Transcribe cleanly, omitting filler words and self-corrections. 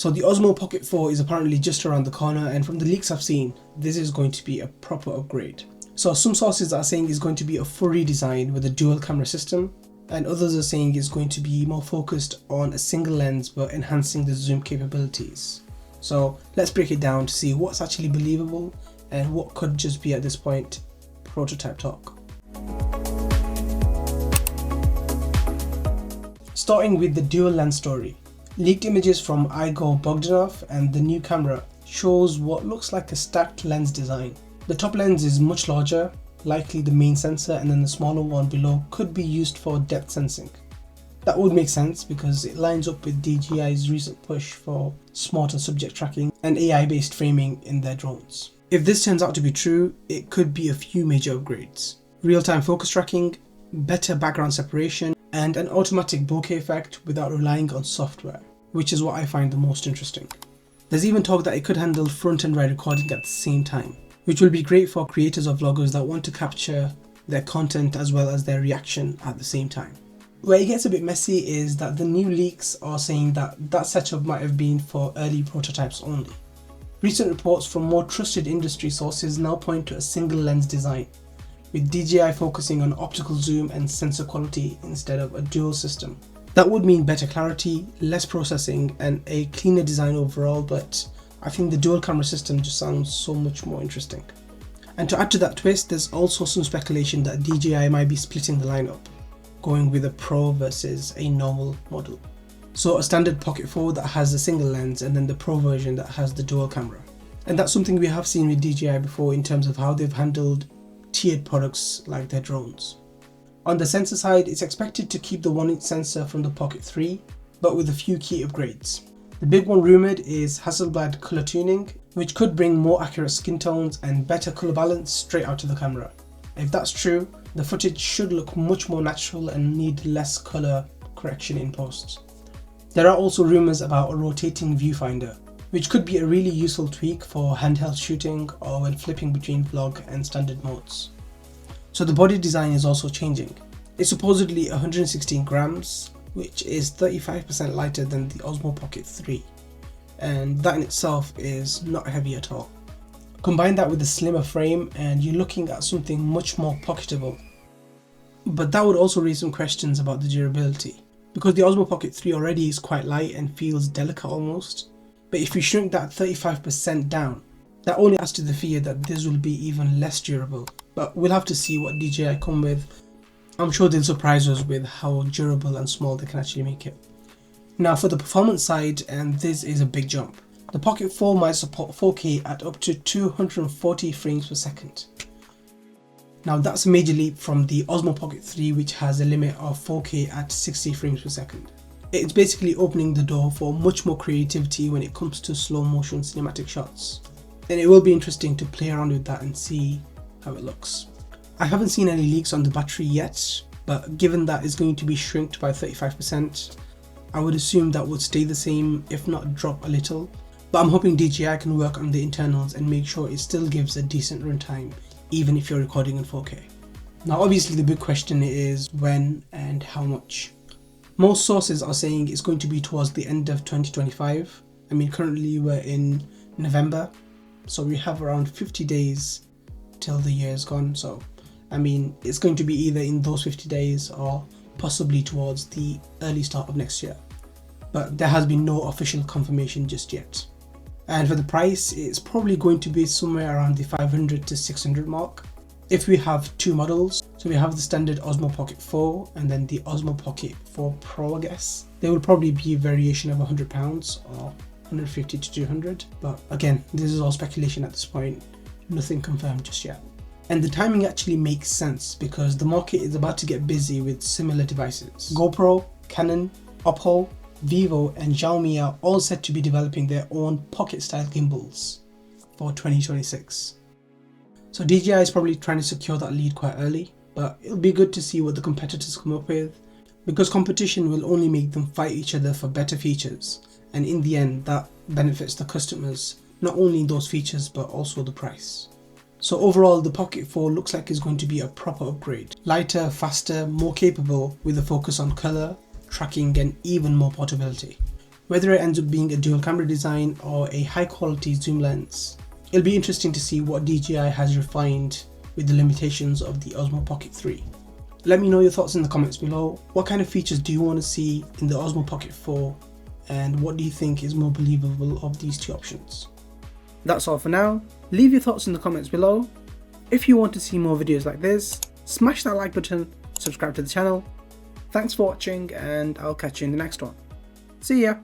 So the Osmo Pocket 4 is apparently just around the corner, and from the leaks I've seen, this is going to be a proper upgrade. So some sources are saying it's going to be a full redesign with a dual camera system, and others are saying it's going to be more focused on a single lens but enhancing the zoom capabilities. So let's break it down to see what's actually believable and what could just be at this point prototype talk. Starting with the dual lens story. Leaked images from Igor Bogdanov and the new camera shows what looks like a stacked lens design. The top lens is much larger, likely the main sensor, and then the smaller one below could be used for depth sensing. That would make sense because it lines up with DJI's recent push for smarter subject tracking and AI-based framing in their drones. If this turns out to be true, it could be a few major upgrades. Real-time focus tracking, better background separation, and an automatic bokeh effect without relying on software, which is what I find the most interesting. There's even talk that it could handle front and right recording at the same time, which will be great for creators or vloggers that want to capture their content as well as their reaction at the same time. Where it gets a bit messy is that the new leaks are saying that that setup might have been for early prototypes only. Recent reports from more trusted industry sources now point to a single lens design, with DJI focusing on optical zoom and sensor quality instead of a dual system. That would mean better clarity, less processing, and a cleaner design overall, but I think the dual camera system just sounds so much more interesting. And to add to that twist, there's also some speculation that DJI might be splitting the lineup, going with a Pro versus a normal model. So a standard Pocket 4 that has a single lens, and then the Pro version that has the dual camera. And that's something we have seen with DJI before in terms of how they've handled tiered products like their drones. On the sensor side, it's expected to keep the 1-inch sensor from the Pocket 3, but with a few key upgrades. The big one rumoured is Hasselblad colour tuning, which could bring more accurate skin tones and better colour balance straight out of the camera. If that's true, the footage should look much more natural and need less colour correction in post. There are also rumours about a rotating viewfinder, which could be a really useful tweak for handheld shooting or when flipping between vlog and standard modes. So the body design is also changing. It's supposedly 116 grams, which is 35% lighter than the Osmo Pocket 3, and that in itself is not heavy at all. Combine that with a slimmer frame and you're looking at something much more pocketable. But that would also raise some questions about the durability, because the Osmo Pocket 3 already is quite light and feels delicate almost. But if you shrink that 35% down, that only adds to the fear that this will be even less durable. But we'll have to see what DJI come with. I'm sure they'll surprise us with how durable and small they can actually make it. Now for the performance side, and this is a big jump. The Pocket 4 might support 4K at up to 240 frames per second. Now that's a major leap from the Osmo Pocket 3, which has a limit of 4K at 60 frames per second. It's basically opening the door for much more creativity when it comes to slow motion cinematic shots. And it will be interesting to play around with that and see how it looks. I haven't seen any leaks on the battery yet, but given that it's going to be shrinked by 35%, I would assume that would stay the same, if not drop a little. But I'm hoping DJI can work on the internals and make sure it still gives a decent runtime, even if you're recording in 4K. Now obviously the big question is when and how much. Most sources are saying it's going to be towards the end of 2025. I mean, currently we're in November, so we have around 50 days till the year is gone. So I mean, it's going to be either in those 50 days or possibly towards the early start of next year. But there has been no official confirmation just yet. And for the price, it's probably going to be somewhere around the 500 to 600 mark. If we have two models, so we have the standard Osmo Pocket 4 and then the Osmo Pocket 4 Pro, I guess. There will probably be a variation of £100 or 150 to 200. But again, this is all speculation at this point, nothing confirmed just yet. And the timing actually makes sense because the market is about to get busy with similar devices. GoPro, Canon, Oppo, Vivo and Xiaomi are all set to be developing their own pocket-style gimbals for 2026. So DJI is probably trying to secure that lead quite early, but it'll be good to see what the competitors come up with, because competition will only make them fight each other for better features, and in the end that benefits the customers, not only in those features but also the price. So overall, the Pocket 4 looks like it's going to be a proper upgrade. Lighter, faster, more capable with a focus on colour, tracking and even more portability. whether it ends up being a dual camera design or a high quality zoom lens. It'll be interesting to see what DJI has refined with the limitations of the Osmo Pocket 3. Let me know your thoughts in the comments below. What kind of features do you want to see in the Osmo Pocket 4, and what do you think is more believable of these two options? That's all for now. Leave your thoughts in the comments below. If you want to see more videos like this, smash that like button, subscribe to the channel. Thanks for watching, and I'll catch you in the next one. See ya!